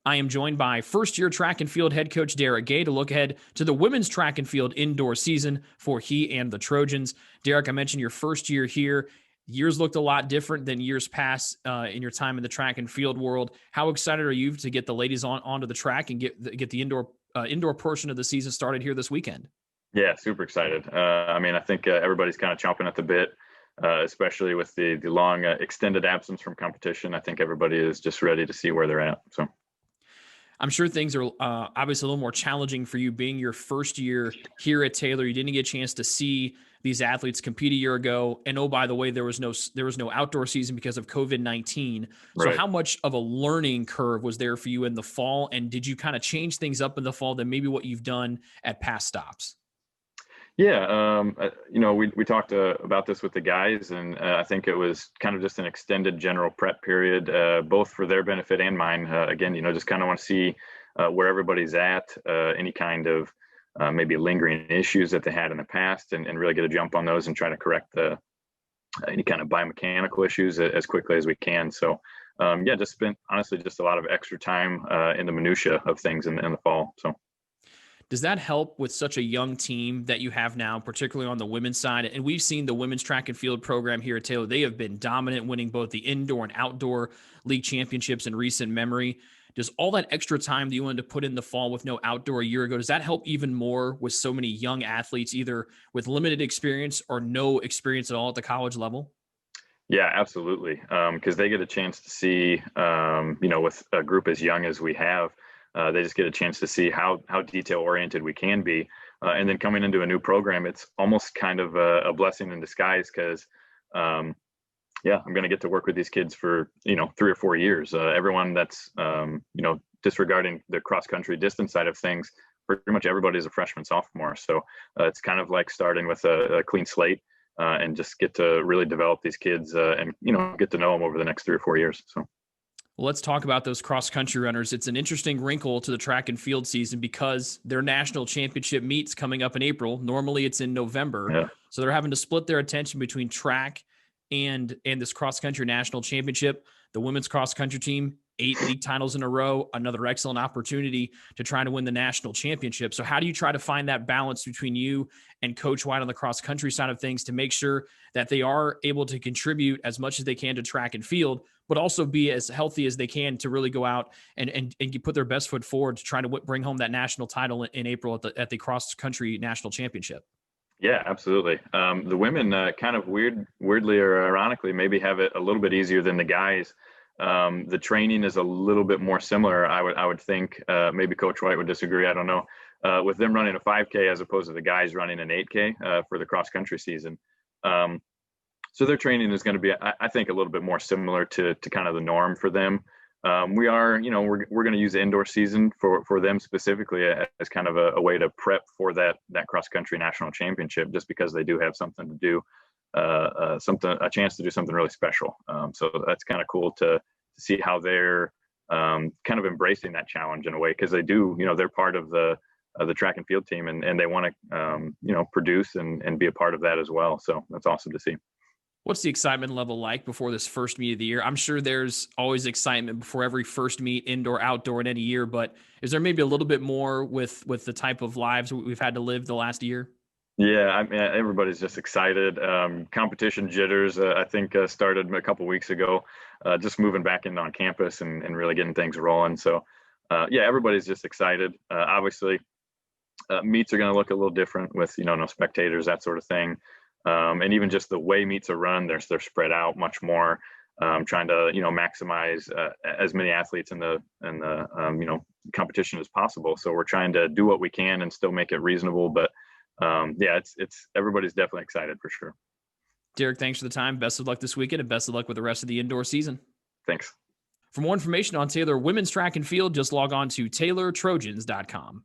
I am joined by first-year track and field head coach Derek Gay to look ahead to the women's track and field indoor season for he and the Trojans. Derek, I mentioned your first year here. Years looked a lot different than years past in your time in the track and field world. How excited are you to get the ladies onto the track and get the indoor portion of the season started here this weekend? Yeah, super excited. I think everybody's kind of chomping at the bit, especially with the long extended absence from competition. I think everybody is just ready to see where they're at. So I'm sure things are obviously a little more challenging for you being your first year here at Taylor. You didn't get a chance to see these athletes compete a year ago. And oh, by the way, there was no outdoor season because of COVID-19. So right. how much of a learning curve was there for you in the fall? And did you kind of change things up in the fall than maybe what you've done at past stops? Yeah, we talked about this with the guys, and I think it was kind of just an extended general prep period, both for their benefit and mine. Again, just kind of want to see where everybody's at, any kind of maybe lingering issues that they had in the past, and really get a jump on those and try to correct any kind of biomechanical issues as quickly as we can. So, just spent honestly just a lot of extra time in the minutia of things in the fall. So. Does that help with such a young team that you have now, particularly on the women's side? And we've seen the women's track and field program here at Taylor. They have been dominant, winning both the indoor and outdoor league championships in recent memory. Does all that extra time that you wanted to put in the fall with no outdoor a year ago, does that help even more with so many young athletes, either with limited experience or no experience at all at the college level? Yeah, absolutely. Because they get a chance to see, with a group as young as we have, they just get a chance to see how detail oriented we can be. And then coming into a new program, it's almost kind of a blessing in disguise because, I'm going to get to work with these kids for, 3 or 4 years. Everyone that's, disregarding the cross country distance side of things, pretty much everybody is a freshman, sophomore. So it's kind of like starting with a clean slate and just get to really develop these kids and, get to know them over the next 3 or 4 years. So. Well, let's talk about those cross-country runners. It's an interesting wrinkle to the track and field season because their national championship meets coming up in April. Normally it's in November. Yeah. So they're having to split their attention between track and this cross-country national championship. The women's cross-country team, 8 league titles in a row, another excellent opportunity to try to win the national championship. So how do you try to find that balance between you and Coach White on the cross-country side of things to make sure that they are able to contribute as much as they can to track and field, but also be as healthy as they can to really go out and put their best foot forward to try to bring home that national title in April at the cross-country national championship? Yeah, absolutely. The women kind of weirdly or ironically maybe have it a little bit easier than the guys. The training is a little bit more similar. I would think maybe Coach White would disagree. I don't know. With them running a 5K as opposed to the guys running an 8K for the cross country season. So their training is going to be, I think, a little bit more similar to kind of the norm for them. We're going to use the indoor season for them specifically as kind of a way to prep for that cross country national championship, just because they do have something to do, a chance to do something really special. So that's kind of cool to see how they're kind of embracing that challenge in a way, because they do, they're part of the track and field team, and they want to, produce and be a part of that as well. So that's awesome to see. What's the excitement level like before this first meet of the year? I'm sure there's always excitement before every first meet, indoor, outdoor, in any year, but is there maybe a little bit more with the type of lives we've had to live the last year? Yeah, I mean, everybody's just excited. Competition jitters, I think, started a couple weeks ago, just moving back in on campus and really getting things rolling. So, everybody's just excited. Obviously, meets are going to look a little different with, no spectators, that sort of thing. And even just the way meets are run, they're spread out much more, trying to, maximize as many athletes in the competition as possible. So we're trying to do what we can and still make it reasonable. But it's everybody's definitely excited for sure. Derek, thanks for the time. Best of luck this weekend and best of luck with the rest of the indoor season. Thanks. For more information on Taylor women's track and field, just log on to TaylorTrojans.com.